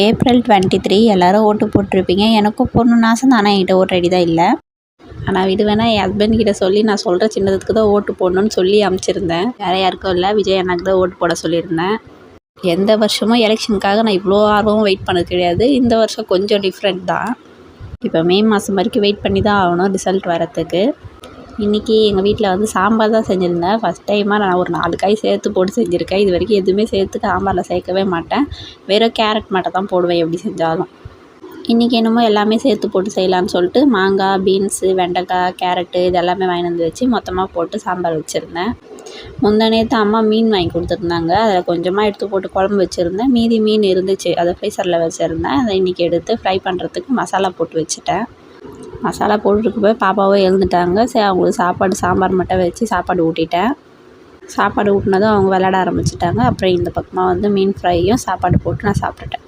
April 23 எல்லோரும் ஓட்டு போட்டிருப்பீங்க. எனக்கும் போடணுன்னு ஆசை தான். ஆனால் என்கிட்ட ஓட்டர் ஐடி தான் இல்லை. ஆனால் இது வேணால் என் ஹஸ்பண்ட் கிட்ட சொல்லி நான் சொல்கிற சின்னதுக்கு தான் ஓட்டு போடணுன்னு சொல்லி அனுப்பிச்சிருந்தேன். வேறு யாருக்கும் இல்லை, விஜய் அண்ணாக்கு தான் ஓட்டு போட சொல்லியிருந்தேன். எந்த வருஷமும் எலெக்ஷனுக்காக நான் இவ்வளோ ஆர்வம் வெயிட் பண்ணது கிடையாது. இந்த வருஷம் கொஞ்சம் டிஃப்ரெண்ட் தான். இப்போ மே மாதம் வரைக்கும் வெயிட் பண்ணி தான் ஆகணும் ரிசல்ட் வரத்துக்கு. இன்றைக்கி எங்கள் வீட்டில் வந்து சாம்பார் தான் செஞ்சுருந்தேன். ஃபஸ்ட் டைமாக நான் ஒரு 4 காய் சேர்த்து போட்டு செஞ்சுருக்கேன். இது வரைக்கும் எதுவுமே சேர்த்து சாம்பாரில் சேர்க்கவே மாட்டேன். வெறும் கேரட் மட்டும் தான் போடுவேன் எப்படி செஞ்சாலும். இன்றைக்கி என்னமோ எல்லாமே சேர்த்து போட்டு செய்யலான்னு சொல்லிட்டு மாங்காய், பீன்ஸு, வெண்டைக்காய், கேரட்டு இது எல்லாமே வாங்கி வந்து வச்சு மொத்தமாக போட்டு சாம்பார் வச்சுருந்தேன். முந்தா நேற்று அம்மா மீன் வாங்கி கொடுத்துருந்தாங்க. அதில் கொஞ்சமாக எடுத்து போட்டு குழம்பு வச்சுருந்தேன். மீதி மீன் இருந்துச்சு, அதை ஃப்ரீசரில் வச்சுருந்தேன். அதை இன்றைக்கி எடுத்து ஃப்ரை பண்ணுறதுக்கு மசாலா போட்டு வச்சுட்டேன். மசாலா போட்டுருக்கு போய் பாப்பாவும் எழுந்துட்டாங்க. சரி, அவங்களுக்கு சாம்பார் மட்டும் வச்சு சாப்பாடு ஊட்டிட்டேன். சாப்பாடு ஊட்டினதும் அவங்க விளையாட ஆரம்பிச்சிட்டாங்க. அப்புறம் இந்த பக்கமாக வந்து மீன் ஃப்ரையும் சாப்பாடு போட்டு நான் சாப்பிட்டுட்டேன்.